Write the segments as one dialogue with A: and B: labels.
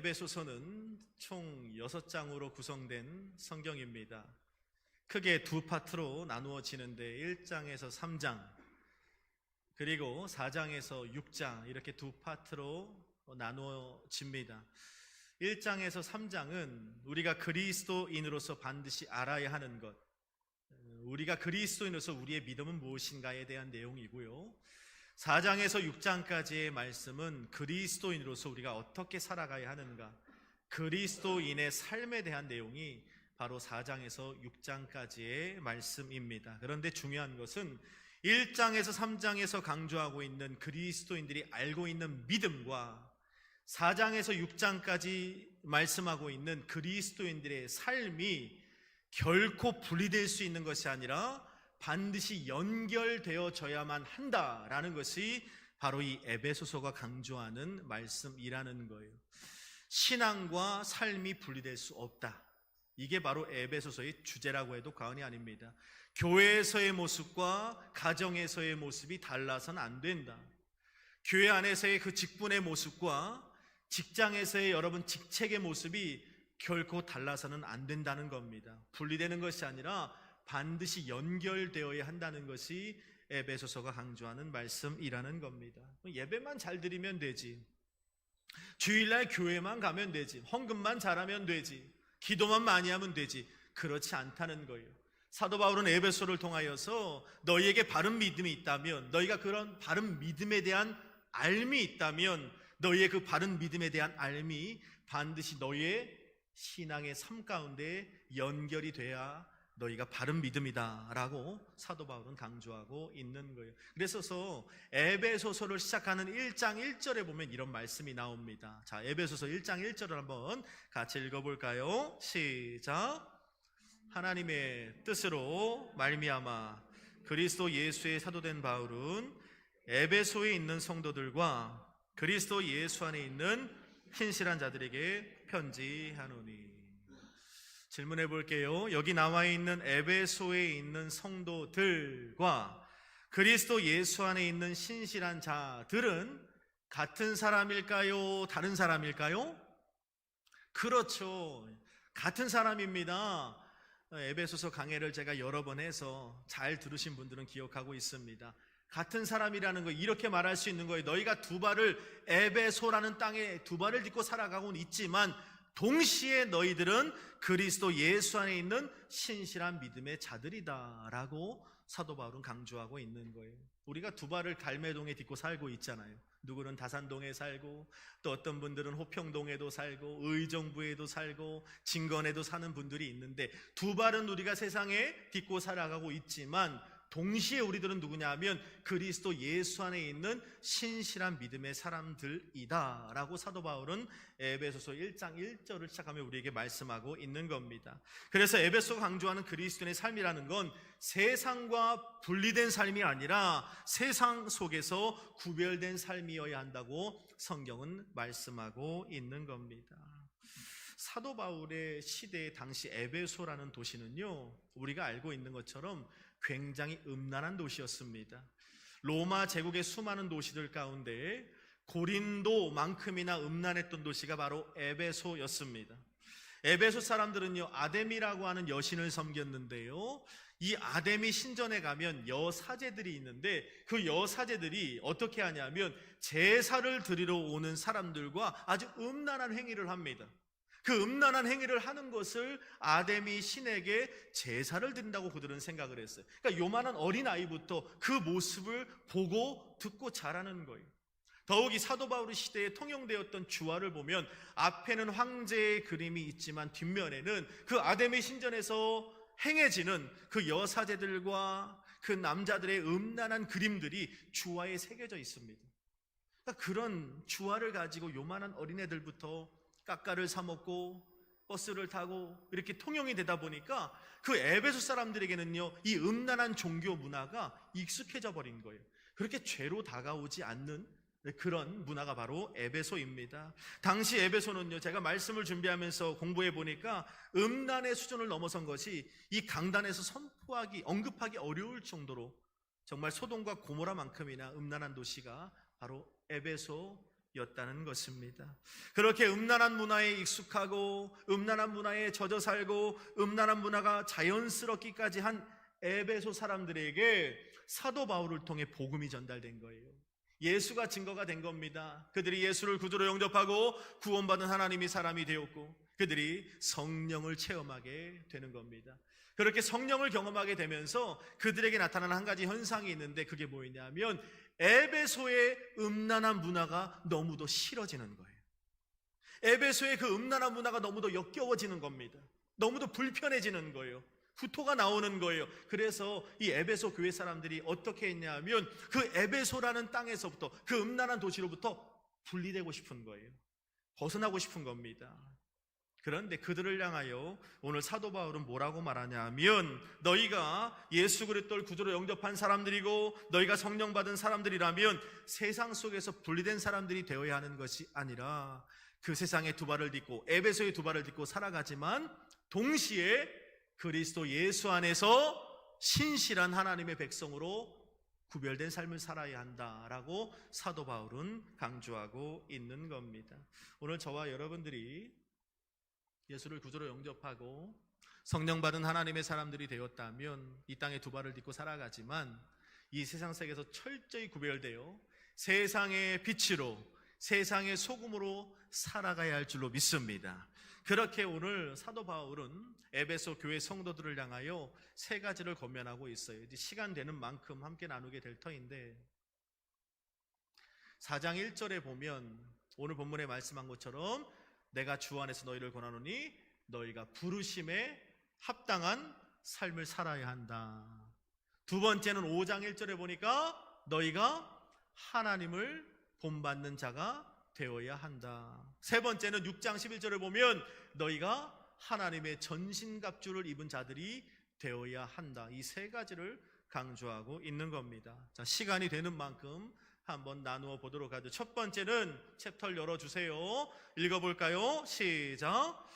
A: 에베소서는 총 6장으로 구성된 성경입니다. 크게 두 파트로 나누어지는데 1장에서 3장 그리고 4장에서 6장 이렇게 두 파트로 나누어집니다. 1장에서 3장은 우리가 그리스도인으로서 반드시 알아야 하는 것, 우리가 그리스도인으로서 우리의 믿음은 무엇인가에 대한 내용이고요. 4장에서 6장까지의 말씀은 그리스도인으로서 우리가 어떻게 살아가야 하는가, 그리스도인의 삶에 대한 내용이 바로 4장에서 6장까지의 말씀입니다. 그런데 중요한 것은 1장에서 3장에서 강조하고 있는 그리스도인들이 알고 있는 믿음과 4장에서 6장까지 말씀하고 있는 그리스도인들의 삶이 결코 분리될 수 있는 것이 아니라 반드시 연결되어져야만 한다라는 것이 바로 이 에베소서가 강조하는 말씀이라는 거예요. 신앙과 삶이 분리될 수 없다. 이게 바로 에베소서의 주제라고 해도 과언이 아닙니다. 교회에서의 모습과 가정에서의 모습이 달라서는 안 된다. 교회 안에서의 그 직분의 모습과 직장에서의 여러분 직책의 모습이 결코 달라서는 안 된다는 겁니다. 분리되는 것이 아니라 반드시 연결되어야 한다는 것이 에베소서가 강조하는 말씀이라는 겁니다. 예배만 잘 드리면 되지, 주일날 교회만 가면 되지, 헌금만 잘하면 되지, 기도만 많이 하면 되지, 그렇지 않다는 거예요. 사도 바울은 에베소를 통하여서 너희에게 바른 믿음이 있다면, 너희가 그런 바른 믿음에 대한 알미 있다면 너희의 그 바른 믿음에 대한 알미 반드시 너희의 신앙의 삶 가운데 연결이 돼야 너희가 바른 믿음이다 라고 사도 바울은 강조하고 있는 거예요. 그래서 에베소서를 시작하는 1장 1절에 보면 이런 말씀이 나옵니다. 자, 에베소서 1장 1절을 한번 같이 읽어볼까요? 시작. 하나님의 뜻으로 말미암아 그리스도 예수의 사도된 바울은 에베소에 있는 성도들과 그리스도 예수 안에 있는 신실한 자들에게 편지하노니. 질문해 볼게요. 여기 나와 있는 에베소에 있는 성도들과 그리스도 예수 안에 있는 신실한 자들은 같은 사람일까요? 다른 사람일까요? 그렇죠. 같은 사람입니다. 에베소서 강해를 제가 여러 번 해서 잘 들으신 분들은 기억하고 있습니다. 같은 사람이라는 거 이렇게 말할 수 있는 거예요. 너희가 두 발을 에베소라는 땅에 두 발을 딛고 살아가고는 있지만 동시에 너희들은 그리스도 예수 안에 있는 신실한 믿음의 자들이다 라고 사도 바울은 강조하고 있는 거예요. 우리가 두 발을 갈매동에 딛고 살고 있잖아요. 누구는 다산동에 살고, 또 어떤 분들은 호평동에도 살고, 의정부에도 살고, 진건에도 사는 분들이 있는데, 두 발은 우리가 세상에 딛고 살아가고 있지만 동시에 우리들은 누구냐 하면 그리스도 예수 안에 있는 신실한 믿음의 사람들이다 라고 사도 바울은 에베소서 1장 1절을 시작하며 우리에게 말씀하고 있는 겁니다. 그래서 에베소가 강조하는 그리스도인의 삶이라는 건 세상과 분리된 삶이 아니라 세상 속에서 구별된 삶이어야 한다고 성경은 말씀하고 있는 겁니다. 사도 바울의 시대의 당시 에베소라는 도시는요, 우리가 알고 있는 것처럼 굉장히 음란한 도시였습니다. 로마 제국의 수많은 도시들 가운데 고린도만큼이나 음란했던 도시가 바로 에베소였습니다. 에베소 사람들은요, 아데미라고 하는 여신을 섬겼는데요, 이 아데미 신전에 가면 여사제들이 있는데 그 여사제들이 어떻게 하냐면 제사를 드리러 오는 사람들과 아주 음란한 행위를 합니다. 그 음란한 행위를 하는 것을 아데미 신에게 제사를 드린다고 그들은 생각을 했어요. 그러니까 요만한 어린아이부터 그 모습을 보고 듣고 자라는 거예요. 더욱이 사도 바울 시대에 통용되었던 주화를 보면 앞에는 황제의 그림이 있지만 뒷면에는 그 아데미 신전에서 행해지는 그 여사제들과 그 남자들의 음란한 그림들이 주화에 새겨져 있습니다. 그러니까 그런 주화를 가지고 요만한 어린애들부터 깎아를 사 먹고 버스를 타고 이렇게 통용이 되다 보니까 그 에베소 사람들에게는요, 이 음란한 종교 문화가 익숙해져 버린 거예요. 그렇게 죄로 다가오지 않는 그런 문화가 바로 에베소입니다. 당시 에베소는요, 제가 말씀을 준비하면서 공부해 보니까 음란의 수준을 넘어선 것이 이 강단에서 언급하기 어려울 정도로 정말 소돔과 고모라만큼이나 음란한 도시가 바로 에베소 였다는 것입니다. 그렇게 음란한 문화에 익숙하고 음란한 문화에 젖어 살고 음란한 문화가 자연스럽기까지 한 에베소 사람들에게 사도 바울을 통해 복음이 전달된 거예요. 예수가 증거가 된 겁니다. 그들이 예수를 구주로 영접하고 구원받은 하나님이 사람이 되었고 그들이 성령을 체험하게 되는 겁니다. 그렇게 성령을 경험하게 되면서 그들에게 나타나는 한 가지 현상이 있는데 그게 뭐였냐면 에베소의 음란한 문화가 너무도 싫어지는 거예요. 에베소의 그 음란한 문화가 너무도 역겨워지는 겁니다. 너무도 불편해지는 거예요. 구토가 나오는 거예요. 그래서 이 에베소 교회 사람들이 어떻게 했냐면 그 에베소라는 땅에서부터 그 음란한 도시로부터 분리되고 싶은 거예요. 벗어나고 싶은 겁니다. 그런데 그들을 향하여 오늘 사도 바울은 뭐라고 말하냐면 너희가 예수 그리스도를 구주로 영접한 사람들이고 너희가 성령 받은 사람들이라면 세상 속에서 분리된 사람들이 되어야 하는 것이 아니라 그 세상의 두 발을 딛고 에베소의 두 발을 딛고 살아가지만 동시에 그리스도 예수 안에서 신실한 하나님의 백성으로 구별된 삶을 살아야 한다라고 사도 바울은 강조하고 있는 겁니다. 오늘 저와 여러분들이 예수를 구주로 영접하고 성령 받은 하나님의 사람들이 되었다면 이 땅에 두 발을 딛고 살아가지만 이 세상 속에서 철저히 구별되어 세상의 빛으로 세상의 소금으로 살아가야 할 줄로 믿습니다. 그렇게 오늘 사도 바울은 에베소 교회 성도들을 향하여 세 가지를 권면하고 있어요. 이제 시간 되는 만큼 함께 나누게 될 터인데 4장 1절에 보면 오늘 본문에 말씀한 것처럼 내가 주 안에서 너희를 권하노니 너희가 부르심에 합당한 삶을 살아야 한다. 두 번째는 5장 1절에 보니까 너희가 하나님을 본받는 자가 되어야 한다. 세 번째는 6장 11절에 보면 너희가 하나님의 전신갑주를 입은 자들이 되어야 한다. 이 세 가지를 강조하고 있는 겁니다. 자, 시간이 되는 만큼 한번 나누어 보도록 하죠. 첫 번째는 챕터를 열어주세요. 읽어볼까요? 시작.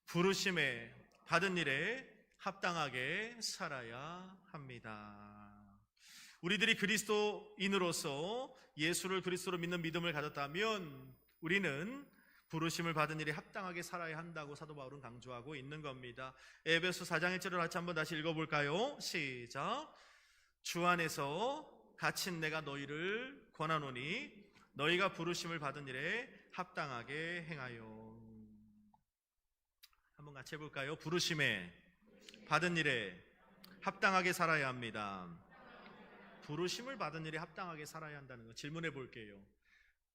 A: 부르심에 받은 일에 합당하게 살아야 합니다. 우리들이 그리스도인으로서 예수를 그리스도로 믿는 믿음을 가졌다면 우리는 부르심을 받은 일에 합당하게 살아야 한다고 사도 바울은 강조하고 있는 겁니다. 에베소 4장 1절을 같이 한번 다시 읽어볼까요? 시작. 주 안에서 갇힌 내가 너희를 권하노니 너희가 부르심을 받은 일에 합당하게 행하여. 한번 같이 해볼까요? 부르심에 받은 일에 합당하게 살아야 합니다. 부르심을 받은 일에 합당하게 살아야 한다는 거 질문해 볼게요.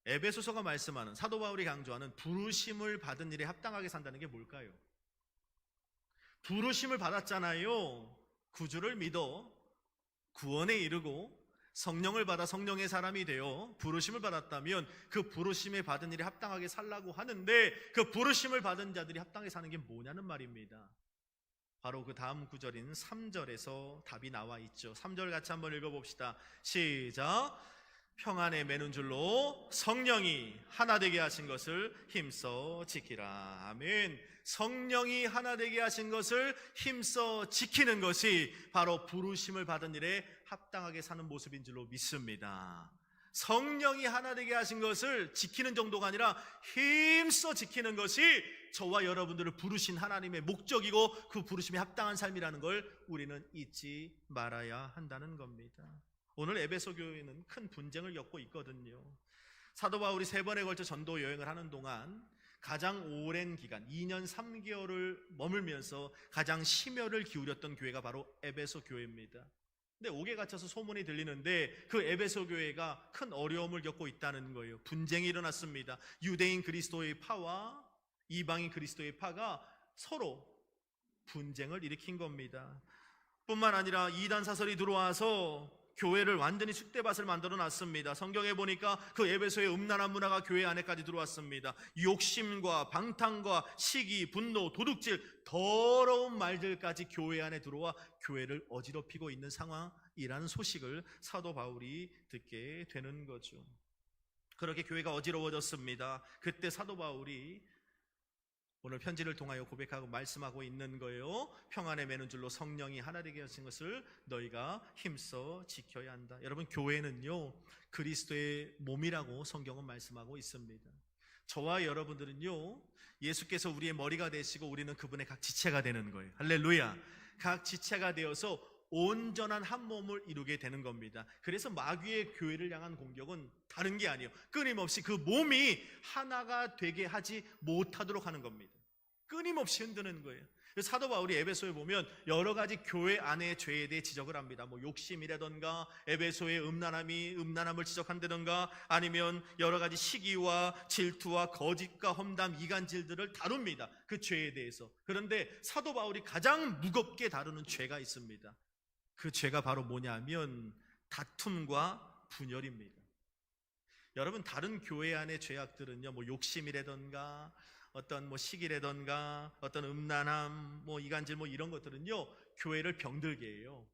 A: 에베소서가 말씀하는 사도 바울이 강조하는 부르심을 받은 일에 합당하게 산다는 게 뭘까요? 부르심을 받았잖아요. 구주를 믿어 구원에 이르고 성령을 받아 성령의 사람이 되어 부르심을 받았다면 그 부르심에 받은 일에 합당하게 살라고 하는데 그 부르심을 받은 자들이 합당하게 사는 게 뭐냐는 말입니다. 바로 그 다음 구절인 3절에서 답이 나와 있죠. 3절 같이 한번 읽어봅시다. 시작. 평안에 매는 줄로 성령이 하나 되게 하신 것을 힘써 지키라. 아멘. 성령이 하나 되게 하신 것을 힘써 지키는 것이 바로 부르심을 받은 일에 합당하게 사는 모습인 줄로 믿습니다. 성령이 하나 되게 하신 것을 지키는 정도가 아니라 힘써 지키는 것이 저와 여러분들을 부르신 하나님의 목적이고 그 부르심에 합당한 삶이라는 걸 우리는 잊지 말아야 한다는 겁니다. 오늘 에베소 교회는 큰 분쟁을 겪고 있거든요. 사도 바울이 3번에 걸쳐 전도 여행을 하는 동안 가장 오랜 기간 2년 3개월을 머물면서 가장 심혈을 기울였던 교회가 바로 에베소 교회입니다. 근데 옥에 갇혀서 소문이 들리는데 그 에베소 교회가 큰 어려움을 겪고 있다는 거예요. 분쟁이 일어났습니다. 유대인 그리스도의 파와 이방인 그리스도의 파가 서로 분쟁을 일으킨 겁니다. 뿐만 아니라 이단 사설이 들어와서 교회를 완전히 쑥대밭을 만들어 놨습니다. 성경에 보니까 그 에베소의 음란한 문화가 교회 안에까지 들어왔습니다. 욕심과 방탕과 시기, 분노, 도둑질, 더러운 말들까지 교회 안에 들어와 교회를 어지럽히고 있는 상황이라는 소식을 사도 바울이 듣게 되는 거죠. 그렇게 교회가 어지러워졌습니다. 그때 사도 바울이 오늘 편지를 통하여 고백하고 말씀하고 있는 거예요. 평안에 매는 줄로 성령이 하나 되게 하신 것을 너희가 힘써 지켜야 한다. 여러분, 교회는요 그리스도의 몸이라고 성경은 말씀하고 있습니다. 저와 여러분들은요 예수께서 우리의 머리가 되시고 우리는 그분의 각 지체가 되는 거예요. 할렐루야. 각 지체가 되어서 온전한 한 몸을 이루게 되는 겁니다. 그래서 마귀의 교회를 향한 공격은 다른 게 아니에요. 끊임없이 그 몸이 하나가 되게 하지 못하도록 하는 겁니다. 끊임없이 흔드는 거예요. 사도 바울이 에베소에 보면 여러 가지 교회 안의 죄에 대해 지적을 합니다. 욕심이라던가 에베소의 음란함을 지적한다던가 아니면 여러 가지 시기와 질투와 거짓과 험담, 이간질들을 다룹니다. 그 죄에 대해서. 그런데 사도 바울이 가장 무겁게 다루는 죄가 있습니다. 그 죄가 바로 뭐냐면 다툼과 분열입니다. 여러분, 다른 교회 안의 죄악들은요 욕심이라던가 어떤 시기라던가 어떤 음란함, 이간질 이런 것들은요 교회를 병들게 해요.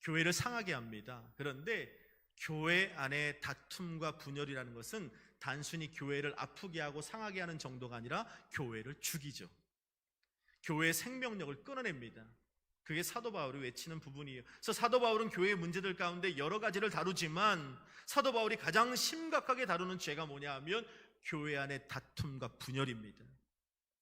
A: 교회를 상하게 합니다. 그런데 교회 안에 다툼과 분열이라는 것은 단순히 교회를 아프게 하고 상하게 하는 정도가 아니라 교회를 죽이죠. 교회의 생명력을 끊어냅니다. 그게 사도 바울이 외치는 부분이에요. 그래서 사도 바울은 교회의 문제들 가운데 여러 가지를 다루지만 사도 바울이 가장 심각하게 다루는 죄가 뭐냐 하면 교회 안의 다툼과 분열입니다.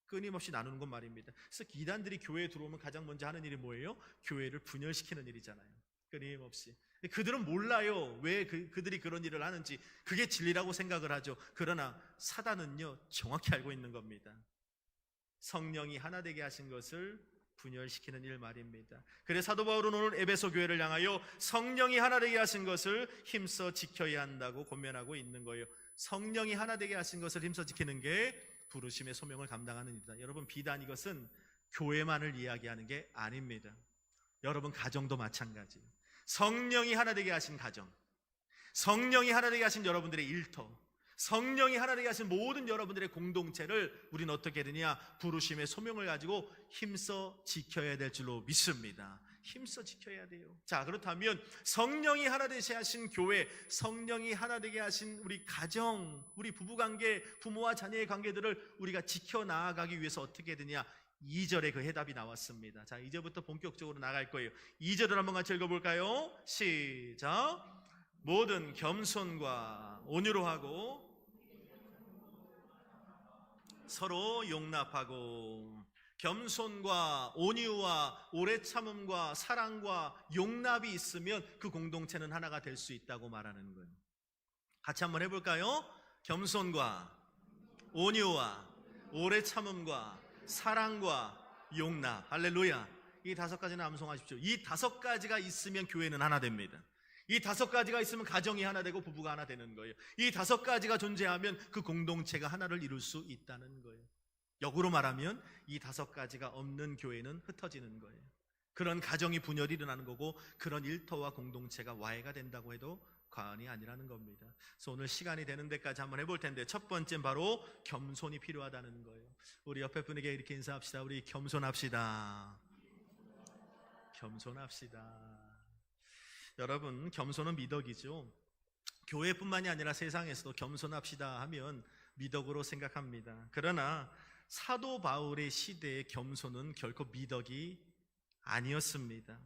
A: 끊임없이 나누는 건 말입니다. 그래서 이단들이 교회에 들어오면 가장 먼저 하는 일이 뭐예요? 교회를 분열시키는 일이잖아요. 끊임없이. 그들은 몰라요. 왜 그들이 그런 일을 하는지. 그게 진리라고 생각을 하죠. 그러나 사단은요 정확히 알고 있는 겁니다. 성령이 하나 되게 하신 것을 분열시키는 일 말입니다. 그래서 사도 바울은 오늘 에베소 교회를 향하여 성령이 하나 되게 하신 것을 힘써 지켜야 한다고 권면하고 있는 거예요. 성령이 하나 되게 하신 것을 힘써 지키는 게 부르심의 소명을 감당하는 일이다. 여러분, 비단 이것은 교회만을 이야기하는 게 아닙니다. 여러분 가정도 마찬가지. 성령이 하나 되게 하신 가정, 성령이 하나 되게 하신 여러분들의 일터, 성령이 하나 되게 하신 모든 여러분들의 공동체를 우리는 어떻게 되느냐? 부르심의 소명을 가지고 힘써 지켜야 될 줄로 믿습니다. 힘써 지켜야 돼요. 자, 그렇다면 성령이 하나 되게 하신 교회, 성령이 하나 되게 하신 우리 가정, 우리 부부관계, 부모와 자녀의 관계들을 우리가 지켜나가기 위해서 어떻게 되냐? 2절에 그 해답이 나왔습니다. 자, 이제부터 본격적으로 나갈 거예요. 2절을 한번 같이 읽어볼까요? 시작. 모든 겸손과 온유로 하고 서로 용납하고. 겸손과 온유와 오래 참음과 사랑과 용납이 있으면 그 공동체는 하나가 될 수 있다고 말하는 거예요. 같이 한번 해볼까요? 겸손과 온유와 오래 참음과 사랑과 용납. 할렐루야. 이 5가지는 암송하십시오. 이 5가지가 있으면 교회는 하나 됩니다. 이 5가지가 있으면 가정이 하나 되고 부부가 하나 되는 거예요. 이 5가지가 존재하면 그 공동체가 하나를 이룰 수 있다는 거예요. 역으로 말하면 이 5가지가 없는 교회는 흩어지는 거예요. 그런 가정이 분열이 일어나는 거고 그런 일터와 공동체가 와해가 된다고 해도 과언이 아니라는 겁니다. 그래서 오늘 시간이 되는 데까지 한번 해볼 텐데 첫 번째는 바로 겸손이 필요하다는 거예요. 우리 옆에 분에게 이렇게 인사합시다. 우리 겸손합시다. 겸손합시다. 여러분, 겸손은 미덕이죠. 교회뿐만이 아니라 세상에서도 겸손합시다 하면 미덕으로 생각합니다. 그러나 사도 바울의 시대의 겸손은 결코 미덕이 아니었습니다.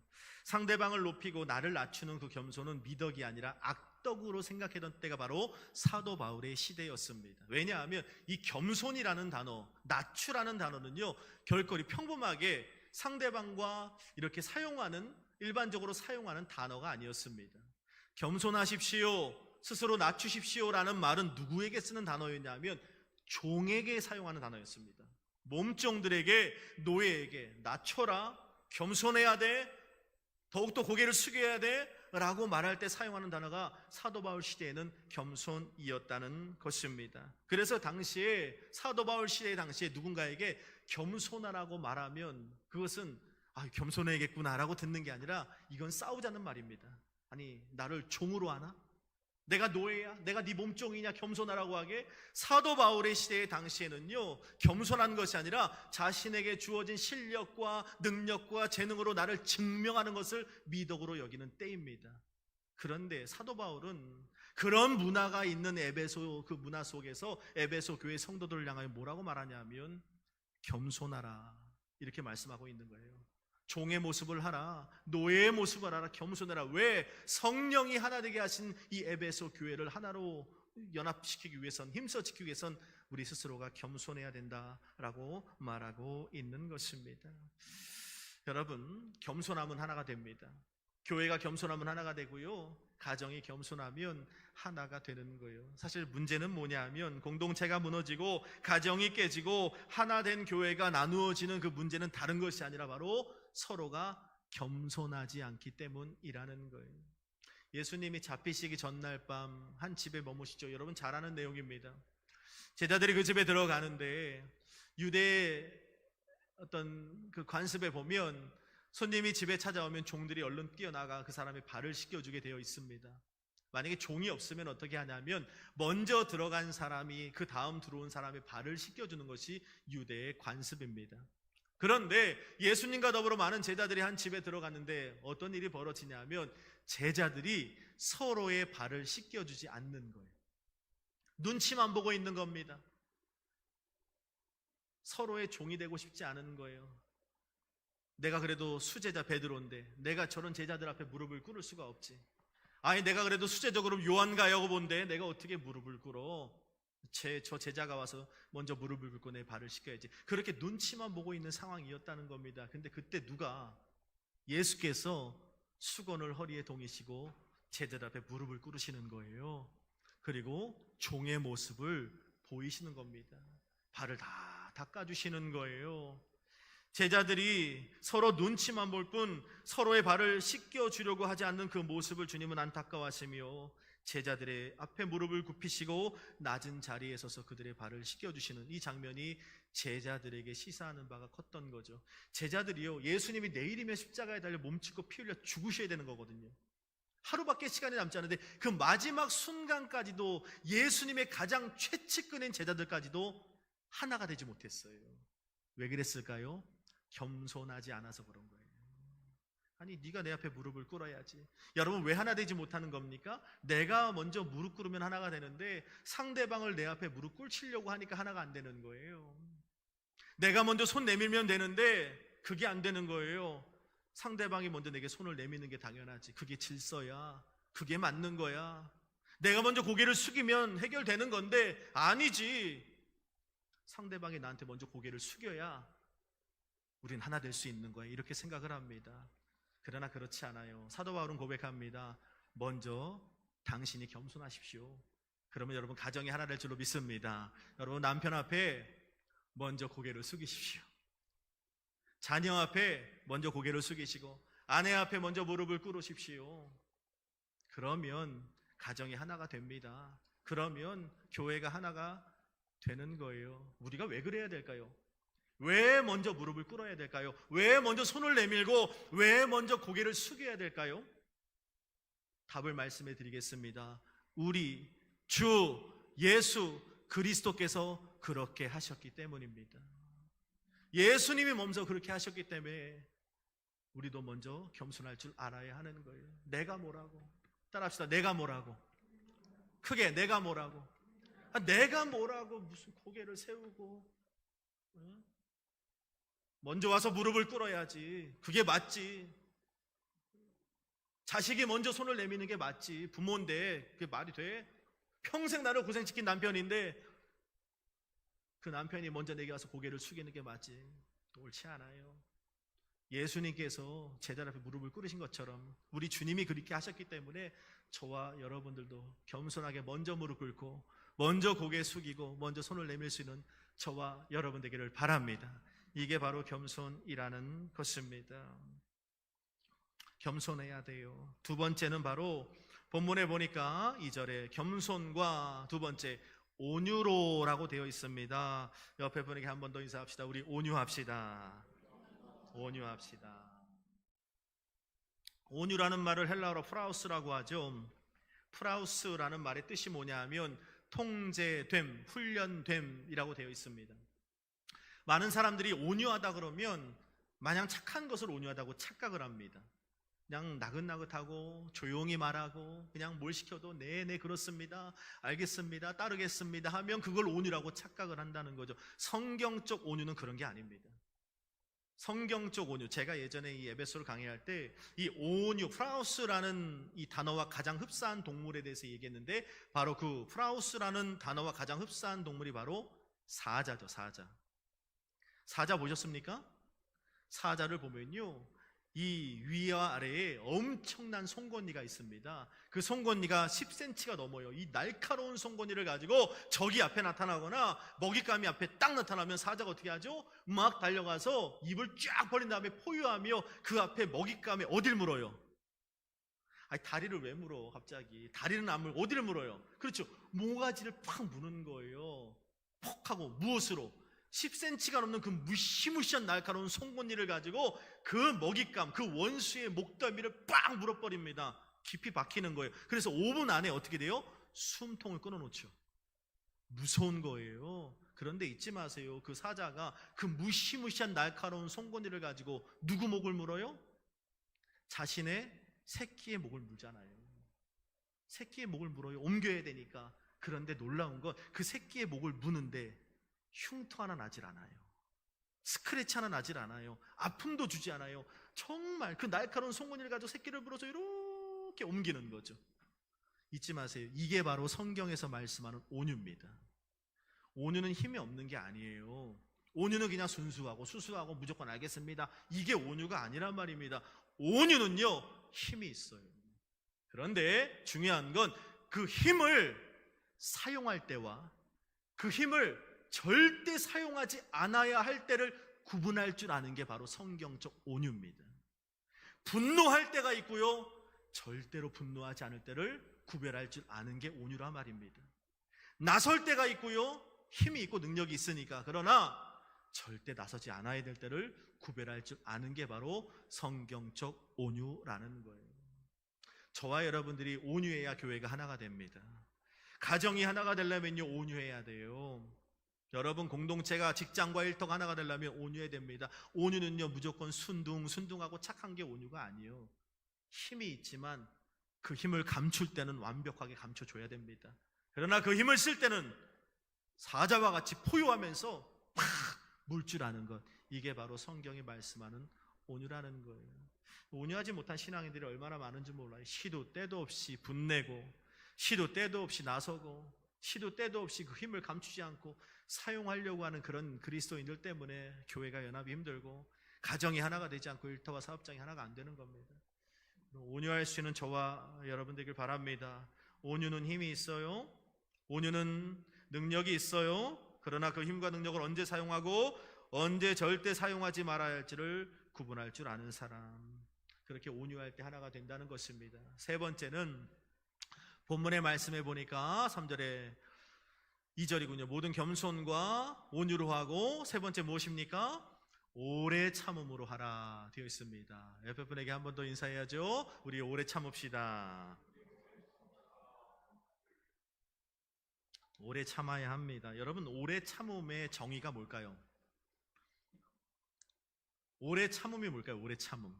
A: 상대방을 높이고 나를 낮추는 그 겸손은 미덕이 아니라 악덕으로 생각했던 때가 바로 사도 바울의 시대였습니다. 왜냐하면 이 겸손이라는 단어, 낮추라는 단어는요 결코 평범하게 상대방과 이렇게 일반적으로 사용하는 단어가 아니었습니다. 겸손하십시오, 스스로 낮추십시오라는 말은 누구에게 쓰는 단어였냐면 종에게 사용하는 단어였습니다. 몸종들에게, 노예에게 낮춰라, 겸손해야 돼, 더욱더 고개를 숙여야 돼 라고 말할 때 사용하는 단어가 사도 바울 시대에는 겸손이었다는 것입니다. 그래서 당시에 사도 바울 시대 당시에 누군가에게 겸손하라고 말하면 그것은 겸손해야겠구나라고 듣는 게 아니라 이건 싸우자는 말입니다. 아니, 나를 종으로 하나? 내가 노예야? 내가 네 몸종이냐? 겸손하라고 하게? 사도 바울의 시대의 당시에는요 겸손한 것이 아니라 자신에게 주어진 실력과 능력과 재능으로 나를 증명하는 것을 미덕으로 여기는 때입니다. 그런데 사도 바울은 그런 문화가 있는 에베소 그 문화 속에서 에베소 교회 성도들을 향하여 뭐라고 말하냐면 겸손하라 이렇게 말씀하고 있는 거예요. 종의 모습을 하라, 노예의 모습을 하라, 겸손해라. 왜? 성령이 하나 되게 하신 이 에베소 교회를 하나로 연합시키기 위해선, 힘써 지키기 위해선 우리 스스로가 겸손해야 된다라고 말하고 있는 것입니다. 여러분, 겸손하면 하나가 됩니다. 교회가 겸손하면 하나가 되고요, 가정이 겸손하면 하나가 되는 거예요. 사실 문제는 뭐냐 하면 공동체가 무너지고 가정이 깨지고 하나 된 교회가 나누어지는 그 문제는 다른 것이 아니라 바로 서로가 겸손하지 않기 때문이라는 거예요. 예수님이 잡히시기 전날 밤 한 집에 머무시죠. 여러분 잘 아는 내용입니다. 제자들이 그 집에 들어가는데 유대 어떤 그 관습에 보면 손님이 집에 찾아오면 종들이 얼른 뛰어나가 그 사람의 발을 씻겨주게 되어 있습니다. 만약에 종이 없으면 어떻게 하냐면 먼저 들어간 사람이 그 다음 들어온 사람의 발을 씻겨주는 것이 유대의 관습입니다. 그런데 예수님과 더불어 많은 제자들이 한 집에 들어갔는데 어떤 일이 벌어지냐면 제자들이 서로의 발을 씻겨주지 않는 거예요. 눈치만 보고 있는 겁니다. 서로의 종이 되고 싶지 않은 거예요. 내가 그래도 수제자 베드로인데 내가 저런 제자들 앞에 무릎을 꿇을 수가 없지. 아니 내가 그래도 수제적으로 요한과 야고보인데 내가 어떻게 무릎을 꿇어? 저 제자가 와서 먼저 무릎을 꿇고 내 발을 씻겨야지. 그렇게 눈치만 보고 있는 상황이었다는 겁니다. 근데 그때 누가 예수께서 수건을 허리에 동이시고 제자들 앞에 무릎을 꿇으시는 거예요. 그리고 종의 모습을 보이시는 겁니다. 발을 다 닦아주시는 거예요. 제자들이 서로 눈치만 볼 뿐 서로의 발을 씻겨주려고 하지 않는 그 모습을 주님은 안타까워하시며 제자들의 앞에 무릎을 굽히시고 낮은 자리에 서서 그들의 발을 씻겨주시는 이 장면이 제자들에게 시사하는 바가 컸던 거죠. 제자들이요, 예수님이 내일이면 십자가에 달려 몸짓고 피 흘려 죽으셔야 되는 거거든요. 하루밖에 시간이 남지 않은데 그 마지막 순간까지도 예수님의 가장 최측근인 제자들까지도 하나가 되지 못했어요. 왜 그랬을까요? 겸손하지 않아서 그런 거예요. 아니 네가 내 앞에 무릎을 꿇어야지. 여러분 왜 하나 되지 못하는 겁니까? 내가 먼저 무릎 꿇으면 하나가 되는데 상대방을 내 앞에 무릎 꿇히려고 하니까 하나가 안 되는 거예요. 내가 먼저 손 내밀면 되는데 그게 안 되는 거예요. 상대방이 먼저 내게 손을 내미는 게 당연하지. 그게 질서야. 그게 맞는 거야. 내가 먼저 고개를 숙이면 해결되는 건데 아니지. 상대방이 나한테 먼저 고개를 숙여야 우린 하나 될 수 있는 거야. 이렇게 생각을 합니다. 그러나 그렇지 않아요. 사도 바울은 고백합니다. 먼저 당신이 겸손하십시오. 그러면 여러분 가정이 하나 될 줄로 믿습니다. 여러분 남편 앞에 먼저 고개를 숙이십시오. 자녀 앞에 먼저 고개를 숙이시고 아내 앞에 먼저 무릎을 꿇으십시오. 그러면 가정이 하나가 됩니다. 그러면 교회가 하나가 되는 거예요. 우리가 왜 그래야 될까요? 왜 먼저 무릎을 꿇어야 될까요? 왜 먼저 손을 내밀고 왜 먼저 고개를 숙여야 될까요? 답을 말씀해 드리겠습니다. 우리 주 예수 그리스도께서 그렇게 하셨기 때문입니다. 예수님이 먼저 그렇게 하셨기 때문에 우리도 먼저 겸손할 줄 알아야 하는 거예요. 내가 뭐라고? 따라합시다. 내가 뭐라고? 크게 내가 뭐라고? 내가 뭐라고 무슨 고개를 세우고 먼저 와서 무릎을 꿇어야지. 그게 맞지. 자식이 먼저 손을 내미는 게 맞지. 부모인데 그게 말이 돼? 평생 나를 고생시킨 남편인데 그 남편이 먼저 내게 와서 고개를 숙이는 게 맞지. 옳지 않아요. 예수님께서 제자 앞에 무릎을 꿇으신 것처럼 우리 주님이 그렇게 하셨기 때문에 저와 여러분들도 겸손하게 먼저 무릎 꿇고 먼저 고개 숙이고 먼저 손을 내밀 수 있는 저와 여러분 되기를 바랍니다. 이게 바로 겸손이라는 것입니다. 겸손해야 돼요. 두 번째는 바로 본문에 보니까 2절에 겸손과 두 번째 온유로라고 되어 있습니다. 옆에 분에게 한 번 더 인사합시다. 우리 온유합시다. 온유합시다. 온유라는 말을 헬라어로 프라우스라고 하죠. 프라우스라는 말의 뜻이 뭐냐 하면 통제됨, 훈련됨이라고 되어 있습니다. 많은 사람들이 온유하다 그러면 마냥 착한 것을 온유하다고 착각을 합니다. 그냥 나긋나긋하고 조용히 말하고 그냥 뭘 시켜도 네 그렇습니다, 알겠습니다, 따르겠습니다 하면 그걸 온유라고 착각을 한다는 거죠. 성경적 온유는 그런 게 아닙니다. 성경적 온유, 제가 예전에 이 에베소를 강의할 때 이 온유, 프라우스라는 이 단어와 가장 흡사한 동물에 대해서 얘기했는데, 바로 그 프라우스라는 단어와 가장 흡사한 동물이 바로 사자죠. 사자 보셨습니까? 사자를 보면요, 이 위와 아래에 엄청난 송곳니가 있습니다. 그 송곳니가 10cm가 넘어요. 이 날카로운 송곳니를 가지고 적이 앞에 나타나거나 먹잇감이 앞에 딱 나타나면 사자가 어떻게 하죠? 막 달려가서 입을 쫙 벌린 다음에 포효하며 그 앞에 먹잇감에 어딜 물어요? 아니, 다리를 왜 물어 갑자기? 다리는 안 물고 어디를 물어요? 그렇죠, 모가지를 팍 무는 거예요. 퍽 하고. 무엇으로? 10cm가 넘는 그 무시무시한 날카로운 송곳니를 가지고 그 먹잇감, 그 원수의 목덜미를 빡 물어버립니다. 깊이 박히는 거예요. 그래서 5분 안에 어떻게 돼요? 숨통을 끊어놓죠. 무서운 거예요. 그런데 잊지 마세요. 그 사자가 그 무시무시한 날카로운 송곳니를 가지고 누구 목을 물어요? 자신의 새끼의 목을 물잖아요. 새끼의 목을 물어요. 옮겨야 되니까. 그런데 놀라운 건 그 새끼의 목을 무는데 흉터 하나 나질 않아요. 스크래치 하나 나질 않아요. 아픔도 주지 않아요. 정말 그 날카로운 송곳니를 가지고 새끼를 물어서 이렇게 옮기는 거죠. 잊지 마세요. 이게 바로 성경에서 말씀하는 온유입니다. 온유는 힘이 없는 게 아니에요. 온유는 그냥 순수하고 수수하고 무조건 알겠습니다, 이게 온유가 아니란 말입니다. 온유는요, 힘이 있어요. 그런데 중요한 건 그 힘을 사용할 때와 그 힘을 절대 사용하지 않아야 할 때를 구분할 줄 아는 게 바로 성경적 온유입니다. 분노할 때가 있고요, 절대로 분노하지 않을 때를 구별할 줄 아는 게 온유란 말입니다. 나설 때가 있고요, 힘이 있고 능력이 있으니까. 그러나 절대 나서지 않아야 될 때를 구별할 줄 아는 게 바로 성경적 온유라는 거예요. 저와 여러분들이 온유해야 교회가 하나가 됩니다. 가정이 하나가 되려면요, 온유해야 돼요. 여러분 공동체가 직장과 일터가 하나가 되려면 온유해야 됩니다. 온유는요, 무조건 순둥하고 착한 게 온유가 아니에요. 힘이 있지만 그 힘을 감출 때는 완벽하게 감춰줘야 됩니다. 그러나 그 힘을 쓸 때는 사자와 같이 포효하면서 팍 물 줄 아는 것, 이게 바로 성경이 말씀하는 온유라는 거예요. 온유하지 못한 신앙인들이 얼마나 많은지 몰라요. 시도 때도 없이 분내고, 시도 때도 없이 나서고, 시도 때도 없이 그 힘을 감추지 않고 사용하려고 하는 그런 그리스도인들 때문에 교회가 연합이 힘들고 가정이 하나가 되지 않고 일터와 사업장이 하나가 안 되는 겁니다. 온유할 수 있는 저와 여러분되길 바랍니다. 온유는 힘이 있어요. 온유는 능력이 있어요. 그러나 그 힘과 능력을 언제 사용하고 언제 절대 사용하지 말아야 할지를 구분할 줄 아는 사람, 그렇게 온유할 때 하나가 된다는 것입니다. 세 번째는 본문의 말씀에 보니까 3절에 2절이군요. 모든 겸손과 온유로 하고, 세 번째 무엇입니까? 오래 참음으로 하라 되어 있습니다. 옆에 분에게 한 번 더 인사해야죠. 우리 오래 참읍시다. 오래 참아야 합니다. 여러분, 오래 참음의 정의가 뭘까요? 오래 참음이 뭘까요? 오래 참음.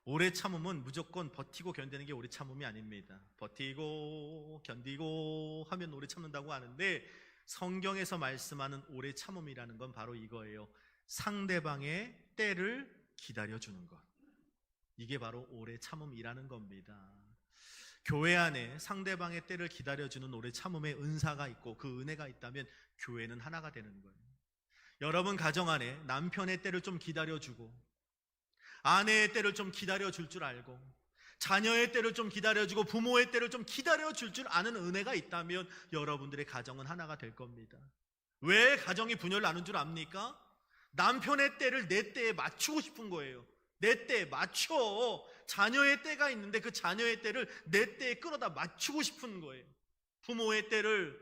A: 오래 참음은 무조건 버티고 견디는 게 오래 참음이 아닙니다. 버티고 견디고 하면 오래 참는다고 하는데, 성경에서 말씀하는 오래 참음이라는 건 바로 이거예요. 상대방의 때를 기다려주는 것, 이게 바로 오래 참음이라는 겁니다. 교회 안에 상대방의 때를 기다려주는 오래 참음의 은사가 있고 그 은혜가 있다면 교회는 하나가 되는 거예요. 여러분 가정 안에 남편의 때를 좀 기다려주고, 아내의 때를 좀 기다려줄 줄 알고, 자녀의 때를 좀 기다려주고, 부모의 때를 좀 기다려줄 줄 아는 은혜가 있다면 여러분들의 가정은 하나가 될 겁니다. 왜 가정이 분열을 나눈 줄 압니까? 남편의 때를 내 때에 맞추고 싶은 거예요. 내 때에 맞춰. 자녀의 때가 있는데 그 자녀의 때를 내 때에 끌어다 맞추고 싶은 거예요. 부모의 때를,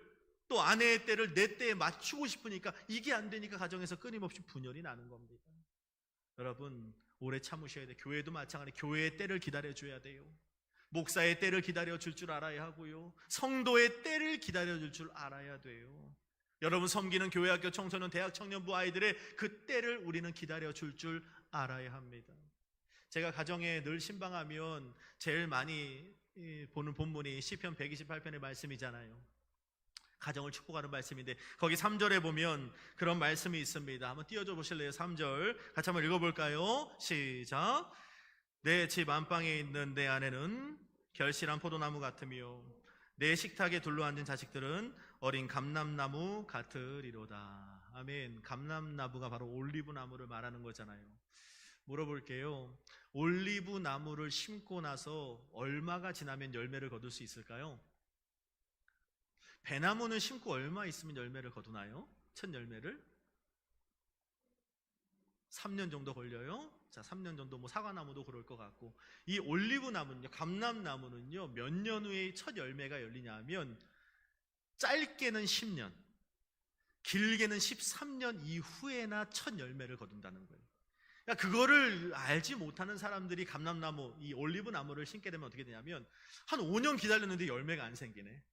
A: 또 아내의 때를 내 때에 맞추고 싶으니까 이게 안 되니까 가정에서 끊임없이 분열이 나는 겁니다. 여러분, 오래 참으셔야 돼요. 교회도 마찬가지. 교회의 때를 기다려줘야 돼요. 목사의 때를 기다려줄 줄 알아야 하고요, 성도의 때를 기다려줄 줄 알아야 돼요. 여러분 섬기는 교회, 학교, 청소년, 대학, 청년부 아이들의 그 때를 우리는 기다려줄 줄 알아야 합니다. 제가 가정에 늘 신방하면 제일 많이 보는 본문이 시편 128편의 말씀이잖아요. 가정을 축복하는 말씀인데 거기 3절에 보면 그런 말씀이 있습니다. 한번 띄워줘 보실래요? 3절 같이 한번 읽어볼까요? 시작. 내 집 안방에 있는 내 아내는 결실한 포도나무 같으며 내 식탁에 둘러앉은 자식들은 어린 감람나무 같으리로다. 아멘. 감람나무가 바로 올리브 나무를 말하는 거잖아요. 물어볼게요. 올리브 나무를 심고 나서 얼마가 지나면 열매를 거둘 수 있을까요? 배나무는 심고 얼마 있으면 열매를 거두나요? 첫 열매를? 3년 정도 걸려요. 자, 3년 정도 뭐 사과나무도 그럴 것 같고, 이 올리브 나무는요, 감람나무는요, 몇 년 후에 첫 열매가 열리냐 하면 짧게는 10년, 길게는 13년 이후에나 첫 열매를 거둔다는 거예요. 그러니까 그거를 알지 못하는 사람들이 감람나무, 이 올리브 나무를 심게 되면 어떻게 되냐면 한 5년 기다렸는데 열매가 안 생기네.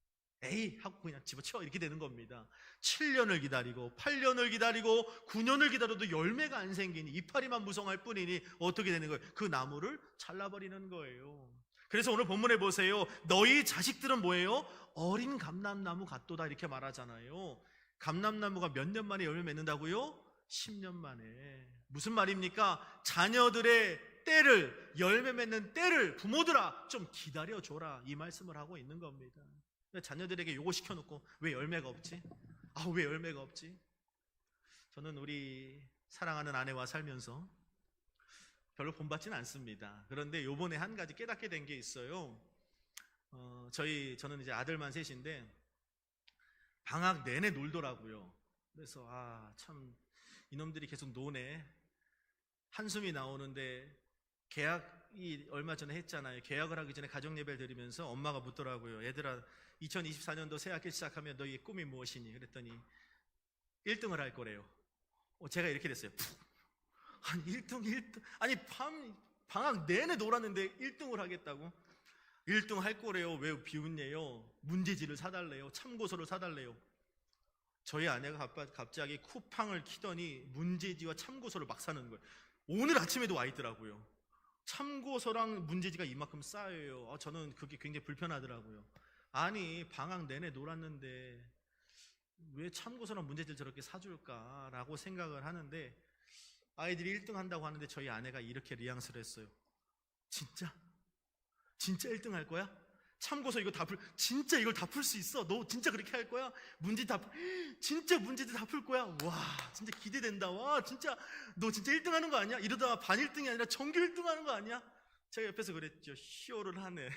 A: 에이 하고 그냥 집어치워 이렇게 되는 겁니다. 7년을 기다리고 8년을 기다리고 9년을 기다려도 열매가 안 생기니 이파리만 무성할 뿐이니 어떻게 되는 거예요? 그 나무를 잘라버리는 거예요. 그래서 오늘 본문에 보세요. 너희 자식들은 뭐예요? 어린 감람나무 같도다 이렇게 말하잖아요. 감람나무가 몇 년 만에 열매 맺는다고요? 10년 만에. 무슨 말입니까? 자녀들의 때를, 열매 맺는 때를 부모들아 좀 기다려줘라 이 말씀을 하고 있는 겁니다. 자녀들에게 요거 시켜놓고 왜 열매가 없지? 아, 왜 열매가 없지? 저는 우리 사랑하는 아내와 살면서 별로 본받지는 않습니다. 그런데 요번에 한 가지 깨닫게 된 게 있어요. 저는 이제 아들만 셋인데 방학 내내 놀더라고요. 그래서 참 이놈들이 계속 노네. 한숨이 나오는데 계약이 얼마 전에 했잖아요. 계약을 하기 전에 가정예배를 드리면서 엄마가 묻더라고요. 얘들아 2024년도 새학기 시작하면 너희의 꿈이 무엇이니? 그랬더니 1등을 할 거래요. 제가 이렇게 됐어요. 아니 1등 아니 방학 내내 놀았는데 1등을 하겠다고? 1등 할 거래요. 왜 비웃네요? 문제지를 사달래요. 참고서를 사달래요. 저희 아내가 갑자기 쿠팡을 키더니 문제지와 참고서를 막 사는 거예요. 오늘 아침에도 와 있더라고요. 참고서랑 문제지가 이만큼 쌓여요. 저는 그게 굉장히 불편하더라고요. 아니 방학 내내 놀았는데 왜 참고서랑 문제지를 저렇게 사줄까라고 생각을 하는데 아이들이 1등 한다고 하는데 저희 아내가 이렇게 리앙스를 했어요. 진짜 1등 할 거야? 참고서 이거 진짜 이걸 다 풀 수 있어? 너 진짜 그렇게 할 거야? 진짜 문제지 다 풀 거야? 와 진짜 기대된다. 와 진짜 너 진짜 1등 하는 거 아니야? 이러다가 반 1등이 아니라 전교 1등 하는 거 아니야? 제가 옆에서 그랬죠. 쇼를 하네.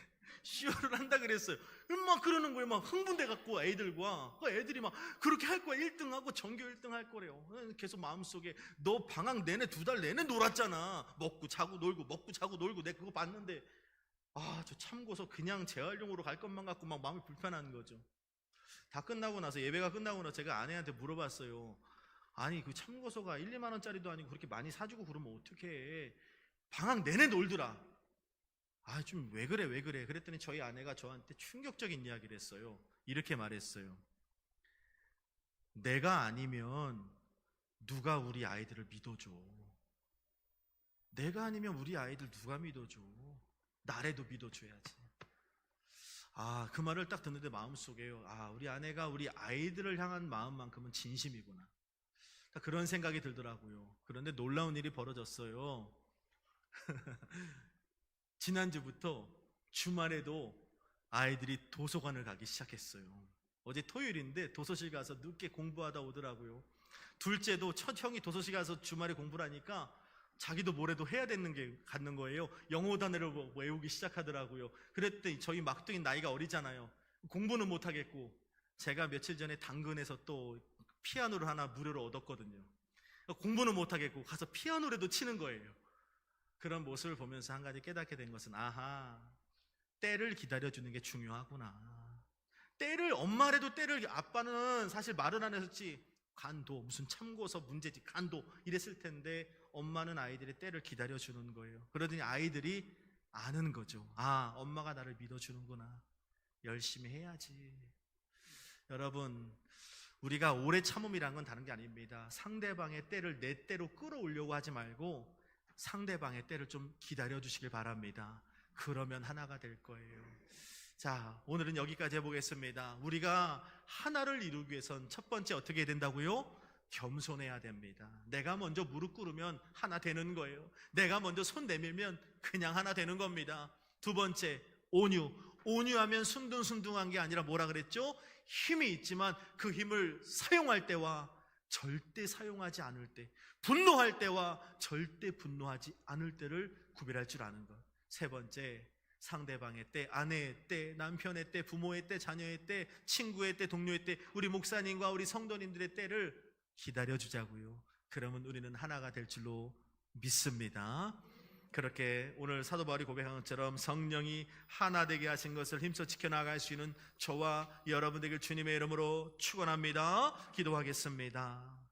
A: 쇼를 한다 그랬어요. 막 그러는 거예요. 막 흥분돼 갖고 애들이 막 그렇게 할 거야. 1등 하고 전교 1등 할 거래요. 계속 마음속에 너 방학 내내 2달 내내 놀았잖아. 먹고 자고 놀고 내가 그거 봤는데 저 참고서 그냥 재활용으로 갈 것만 갖고 막 마음이 불편한 거죠. 다 끝나고 나서 예배가 끝나고 나서 제가 아내한테 물어봤어요. 아니 그 참고서가 1, 2만 원짜리도 아니고 그렇게 많이 사주고 그러면 어떡해. 방학 내내 놀더라. 좀 왜 그래 그랬더니 저희 아내가 저한테 충격적인 이야기를 했어요. 이렇게 말했어요. 내가 아니면 누가 우리 아이들을 믿어줘? 내가 아니면 우리 아이들 누가 믿어줘? 나라도 믿어줘야지. 그 말을 딱 듣는데 마음속에요. 우리 아내가 우리 아이들을 향한 마음만큼은 진심이구나. 그런 생각이 들더라고요. 그런데 놀라운 일이 벌어졌어요. 지난주부터 주말에도 아이들이 도서관을 가기 시작했어요. 어제 토요일인데 도서실 가서 늦게 공부하다 오더라고요. 둘째도 첫 형이 도서실 가서 주말에 공부를 하니까 자기도 뭐래도 해야 되는 게 갖는 거예요. 영어 단어를 외우기 시작하더라고요. 그랬더니 저희 막둥이 나이가 어리잖아요. 공부는 못하겠고 제가 며칠 전에 당근에서 또 피아노를 하나 무료로 얻었거든요. 공부는 못하겠고 가서 피아노라도 치는 거예요. 그런 모습을 보면서 한 가지 깨닫게 된 것은 때를 기다려주는 게 중요하구나. 엄마라도 때를 아빠는 사실 말은 안 했었지 간도 무슨 참고서 문제지 간도 이랬을 텐데 엄마는 아이들의 때를 기다려주는 거예요. 그러더니 아이들이 아는 거죠. 엄마가 나를 믿어주는구나. 열심히 해야지. 여러분 우리가 오래 참음이란 건 다른 게 아닙니다. 상대방의 때를 내 때로 끌어오려고 하지 말고 상대방의 때를 좀 기다려 주시길 바랍니다. 그러면 하나가 될 거예요. 자, 오늘은 여기까지 해보겠습니다. 우리가 하나를 이루기 위해선 첫 번째 어떻게 해야 된다고요? 겸손해야 됩니다. 내가 먼저 무릎 꿇으면 하나 되는 거예요. 내가 먼저 손 내밀면 그냥 하나 되는 겁니다. 두 번째, 온유. 온유하면 순둥순둥한 게 아니라 뭐라 그랬죠? 힘이 있지만 그 힘을 사용할 때와 절대 사용하지 않을 때, 분노할 때와 절대 분노하지 않을 때를 구별할 줄 아는 것. 세 번째, 상대방의 때, 아내의 때, 남편의 때, 부모의 때, 자녀의 때, 친구의 때, 동료의 때, 우리 목사님과 우리 성도님들의 때를 기다려주자고요. 그러면 우리는 하나가 될 줄로 믿습니다. 그렇게 오늘 사도 바울이 고백한 것처럼 성령이 하나 되게 하신 것을 힘써 지켜나갈 수 있는 저와 여러분 되길 주님의 이름으로 축원합니다. 기도하겠습니다.